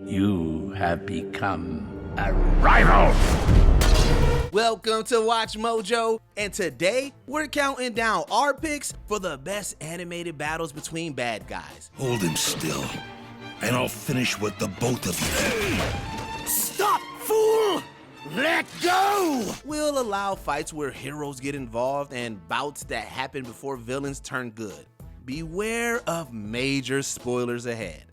You have become a rival! Welcome to Watch Mojo, and today we're counting down our picks for the best animated battles between bad guys. Hold him still, and I'll finish with the both of you. Stop, fool! Let go! We'll allow fights where heroes get involved and bouts that happen before villains turn good. Beware of major spoilers ahead.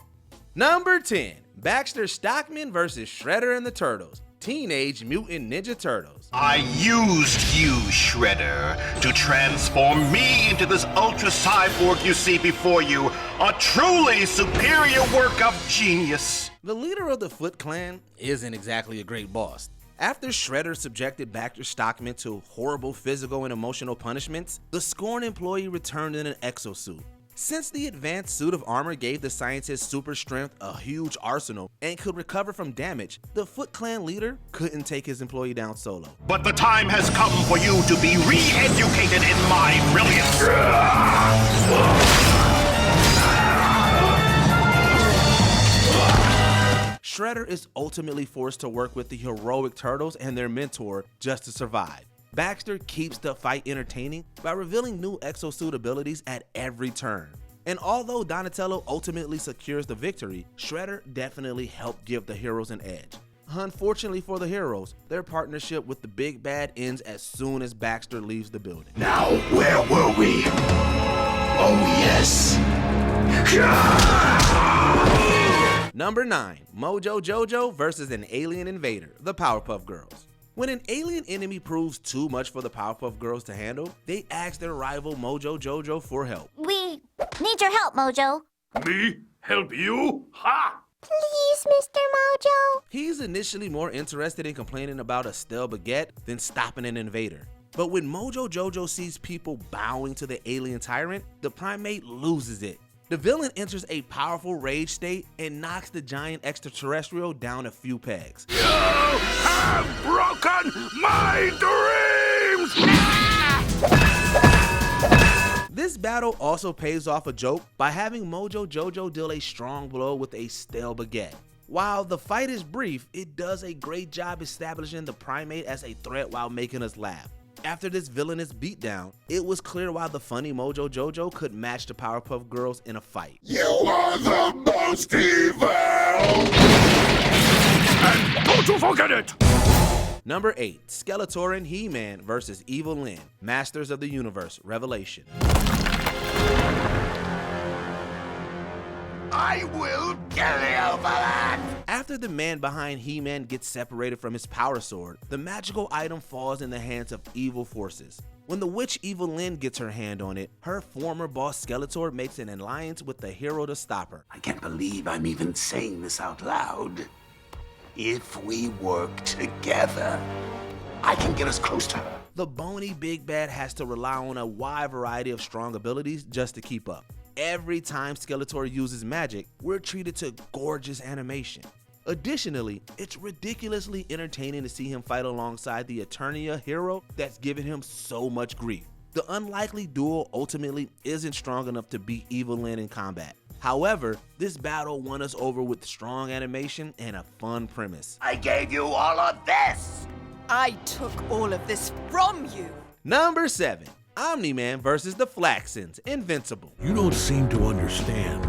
Number 10, Baxter Stockman vs. Shredder and the Turtles, Teenage Mutant Ninja Turtles. I used you, Shredder, to transform me into this ultra cyborg you see before you, a truly superior work of genius. The leader of the Foot Clan isn't exactly a great boss. After Shredder subjected Baxter Stockman to horrible physical and emotional punishments, the scorned employee returned in an exosuit. Since the advanced suit of armor gave the scientist super strength, a huge arsenal, and could recover from damage, the Foot Clan leader couldn't take his employee down solo. But the time has come for you to be re-educated in my brilliance. Shredder is ultimately forced to work with the heroic Turtles and their mentor just to survive. Baxter keeps the fight entertaining by revealing new exosuit abilities at every turn. And although Donatello ultimately secures the victory, Shredder definitely helped give the heroes an edge. Unfortunately for the heroes, their partnership with the big bad ends as soon as Baxter leaves the building. Now, where were we? Oh, yes. Number 9, Mojo Jojo vs. an alien invader, the Powerpuff Girls. When an alien enemy proves too much for the Powerpuff Girls to handle, they ask their rival Mojo Jojo for help. We need your help, Mojo. Me? Help you? Ha! Please, Mr. Mojo. He's initially more interested in complaining about a stale baguette than stopping an invader. But when Mojo Jojo sees people bowing to the alien tyrant, the primate loses it. The villain enters a powerful rage state and knocks the giant extraterrestrial down a few pegs. You have broken my dreams! This battle also pays off a joke by having Mojo Jojo deal a strong blow with a stale baguette. While the fight is brief, it does a great job establishing the primate as a threat while making us laugh. After this villainous beatdown, it was clear why the funny Mojo Jojo could match the Powerpuff Girls in a fight. You are the most evil! And don't you forget it! Number 8, Skeletor and He-Man vs. Evil Lyn, Masters of the Universe, Revelation. I will kill you for that! After the man behind He-Man gets separated from his power sword, the magical item falls in the hands of evil forces. When the witch Evil Lyn gets her hand on it, her former boss Skeletor makes an alliance with the hero to stop her. I can't believe I'm even saying this out loud. If we work together, I can get us close to her. The bony big bad has to rely on a wide variety of strong abilities just to keep up. Every time Skeletor uses magic, we're treated to gorgeous animation. Additionally, it's ridiculously entertaining to see him fight alongside the Eternia hero that's given him so much grief. The unlikely duo ultimately isn't strong enough to beat Evil Lyn in combat. However, this battle won us over with strong animation and a fun premise. I gave you all of this! I took all of this from you. Number 7, Omn Man vs. the Flaxons, Invincible. You don't seem to understand.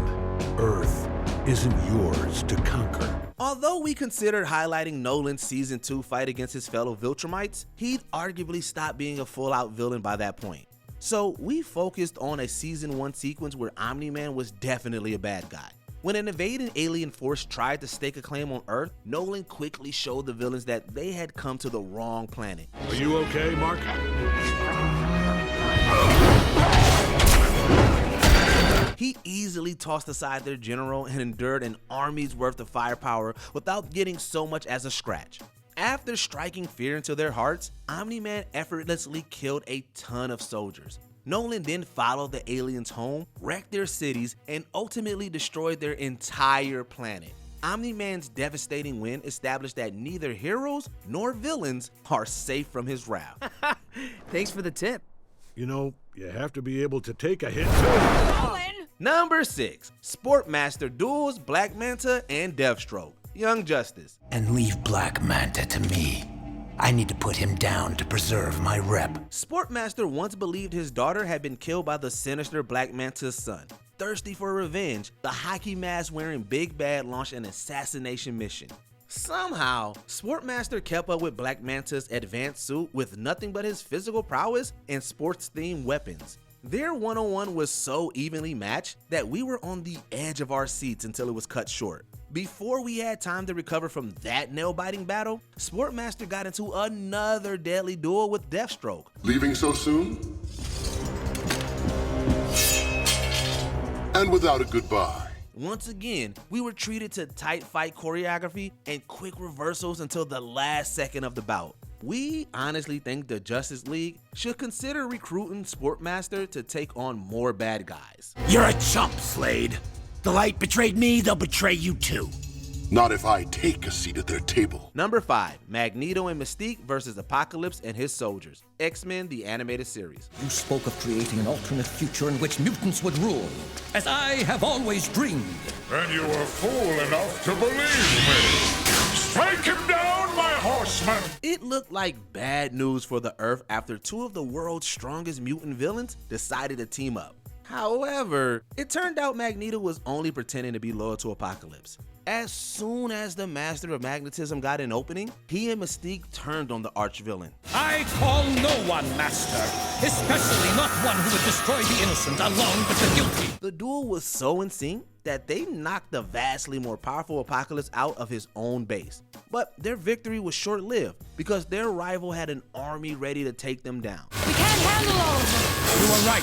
Earth isn't yours to conquer. Although we considered highlighting Nolan's Season 2 fight against his fellow Viltrumites, he'd arguably stopped being a full-out villain by that point. So we focused on a Season 1 sequence where Omn Man was definitely a bad guy. When an invading alien force tried to stake a claim on Earth, Nolan quickly showed the villains that they had come to the wrong planet. Are you okay, Mark? He easily tossed aside their general and endured an army's worth of firepower without getting so much as a scratch. After striking fear into their hearts, Omn Man effortlessly killed a ton of soldiers. Nolan then followed the aliens home, wrecked their cities, and ultimately destroyed their entire planet. Omn Man's devastating win established that neither heroes nor villains are safe from his wrath. Thanks for the tip. You know, you have to be able to take a hit too. Number 6, Sportmaster duels Black Manta and Deathstroke, Young Justice. And leave Black Manta to me. I need to put him down to preserve my rep. Sportmaster once believed his daughter had been killed by the sinister Black Manta's son. Thirsty for revenge, the hockey mask wearing Big Bad launched an assassination mission. Somehow, Sportmaster kept up with Black Manta's advanced suit with nothing but his physical prowess and sports-themed weapons. Their one-on-one was so evenly matched that we were on the edge of our seats until it was cut short. Before we had time to recover from that nail-biting battle, Sportmaster got into another deadly duel with Deathstroke. Leaving so soon? And without a goodbye. Once again, we were treated to tight fight choreography and quick reversals until the last second of the bout. We honestly think the Justice League should consider recruiting Sportmaster to take on more bad guys. You're a chump, Slade. The Light betrayed me, they'll betray you too. Not if I take a seat at their table. Number 5, Magneto and Mystique versus Apocalypse and his soldiers. X-Men, the animated series. You spoke of creating an alternate future in which mutants would rule, as I have always dreamed. And you were fool enough to believe me. Strike him down, my horseman! It looked like bad news for the Earth after 2 of the world's strongest mutant villains decided to team up. However, it turned out Magneto was only pretending to be loyal to Apocalypse. As soon as the Master of Magnetism got an opening, he and Mystique turned on the arch-villain. I call no one master, especially not one who would destroy the innocent along with the guilty. The duel was so in sync that they knocked the vastly more powerful Apocalypse out of his own base. But their victory was short-lived because their rival had an army ready to take them down. We can't handle all of them. You are right.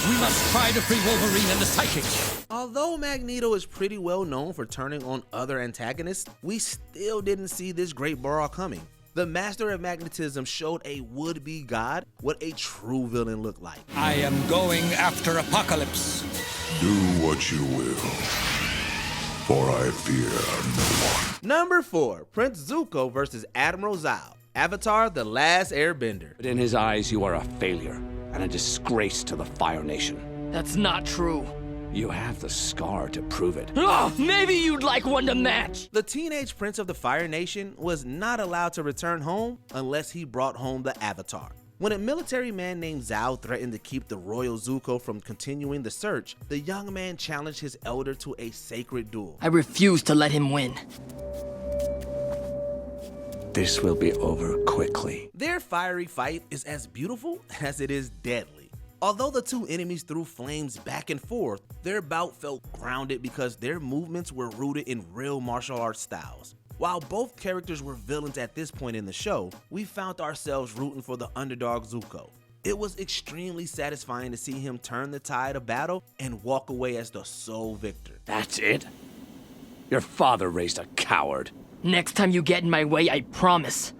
We must try to free Wolverine and the Psychic. Although Magneto is pretty well known for turning on other antagonists, we still didn't see this great brawl coming. The Master of Magnetism showed a would-be god what a true villain looked like. I am going after Apocalypse. Do what you will, for I fear no one. Number 4, Prince Zuko versus Admiral Zhao. Avatar: The Last Airbender. But in his eyes, you are a failure and a disgrace to the Fire Nation. That's not true. You have the scar to prove it. Oh, maybe you'd like one to match. The teenage prince of the Fire Nation was not allowed to return home unless he brought home the Avatar. When a military man named Zhao threatened to keep the royal Zuko from continuing the search, the young man challenged his elder to a sacred duel. I refuse to let him win. This will be over quickly. Their fiery fight is as beautiful as it is deadly. Although the two enemies threw flames back and forth, their bout felt grounded because their movements were rooted in real martial arts styles. While both characters were villains at this point in the show, we found ourselves rooting for the underdog Zuko. It was extremely satisfying to see him turn the tide of battle and walk away as the sole victor. That's it? Your father raised a coward. Next time you get in my way, I promise,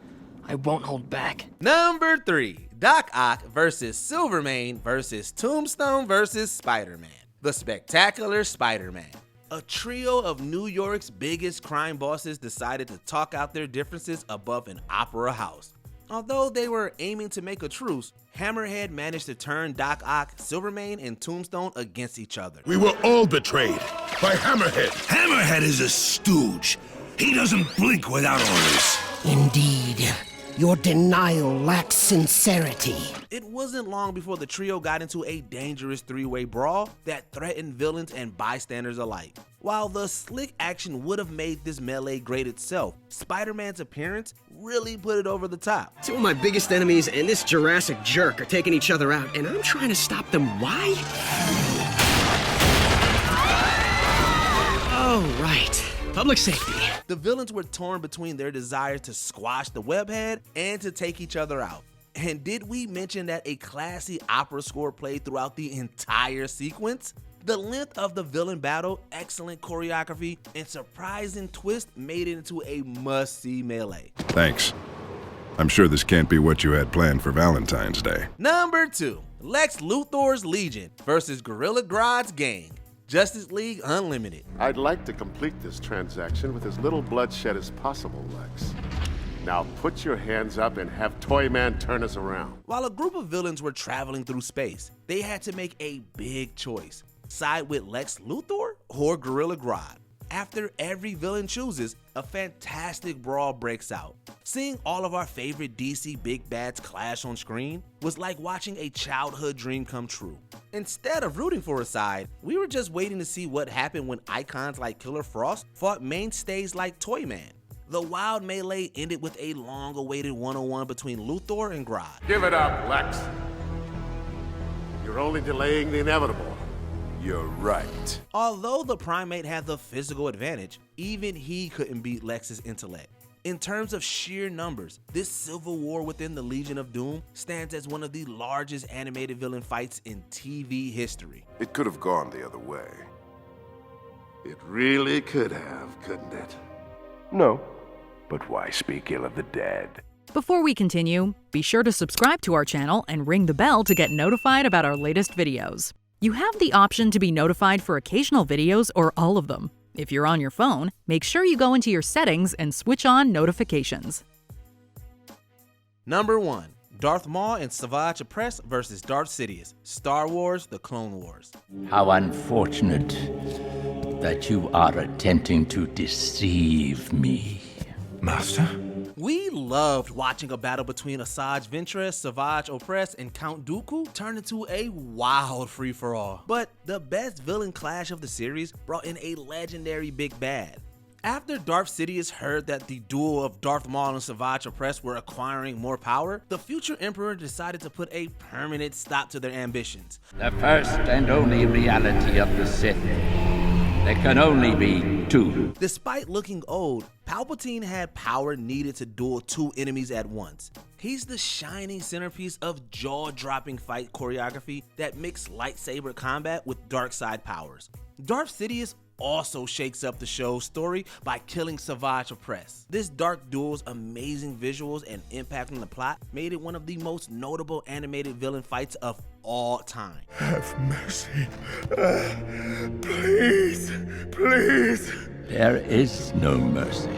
I won't hold back. Number 3, Doc Ock versus Silvermane versus Tombstone versus Spider-Man. The Spectacular Spider-Man. A trio of New York's biggest crime bosses decided to talk out their differences above an opera house. Although they were aiming to make a truce, Hammerhead managed to turn Doc Ock, Silvermane, and Tombstone against each other. We were all betrayed by Hammerhead. Hammerhead is a stooge. He doesn't blink without orders. Indeed. Your denial lacks sincerity. It wasn't long before the trio got into a dangerous 3-way brawl that threatened villains and bystanders alike. While the slick action would have made this melee great itself, Spider-Man's appearance really put it over the top. Two of my biggest enemies and this Jurassic jerk are taking each other out, and I'm trying to stop them. Why? Oh, right. Public safety. The villains were torn between their desire to squash the webhead and to take each other out. And did we mention that a classy opera score played throughout the entire sequence? The length of the villain battle, excellent choreography, and surprising twist made it into a must-see melee. Thanks. I'm sure this can't be what you had planned for Valentine's Day. Number 2, Lex Luthor's Legion versus Gorilla Grodd's gang. Justice League Unlimited. I'd like to complete this transaction with as little bloodshed as possible, Lex. Now put your hands up and have Toyman turn us around. While a group of villains were traveling through space, they had to make a big choice. Side with Lex Luthor or Gorilla Grodd. After every villain chooses, a fantastic brawl breaks out. Seeing all of our favorite DC big bads clash on screen was like watching a childhood dream come true. Instead of rooting for a side, we were just waiting to see what happened when icons like Killer Frost fought mainstays like Toyman. The wild melee ended with a long-awaited one-on-one between Luthor and Grod. Give it up, Lex. You're only delaying the inevitable. You're right. Although the Primate had the physical advantage, even he couldn't beat Lex's intellect. In terms of sheer numbers, this civil war within the Legion of Doom stands as one of the largest animated villain fights in TV history. It could have gone the other way. It really could have, couldn't it? No. But why speak ill of the dead? Before we continue, be sure to subscribe to our channel and ring the bell to get notified about our latest videos. You have the option to be notified for occasional videos or all of them. If you're on your phone, make sure you go into your settings and switch on notifications. Number 1. Darth Maul and Savage Opress vs. Darth Sidious, Star Wars: The Clone Wars. How unfortunate that you are attempting to deceive me. Master? We loved watching a battle between Asajj Ventress, Savage Opress, and Count Dooku turn into a wild free-for-all. But the best villain clash of the series brought in a legendary big bad. After Darth Sidious heard that the duo of Darth Maul and Savage Opress were acquiring more power, the future Emperor decided to put a permanent stop to their ambitions. The first and only reality of the Sith. There can only be two. Despite looking old, Palpatine had power needed to duel two enemies at once. He's the shining centerpiece of jaw-dropping fight choreography that mixed lightsaber combat with dark side powers. Darth Sidious also shakes up the show's story by killing Savage Opress. This dark duel's amazing visuals and impact on the plot made it one of the most notable animated villain fights of all time. Have mercy. Please, please. There is no mercy.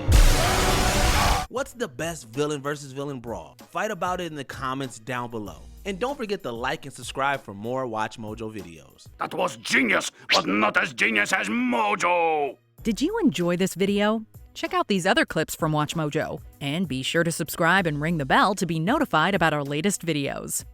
What's the best villain versus villain brawl? Fight about it in the comments down below. And don't forget to like and subscribe for more Watch Mojo videos. That was genius, but not as genius as Mojo! Did you enjoy this video? Check out these other clips from WatchMojo, and be sure to subscribe and ring the bell to be notified about our latest videos.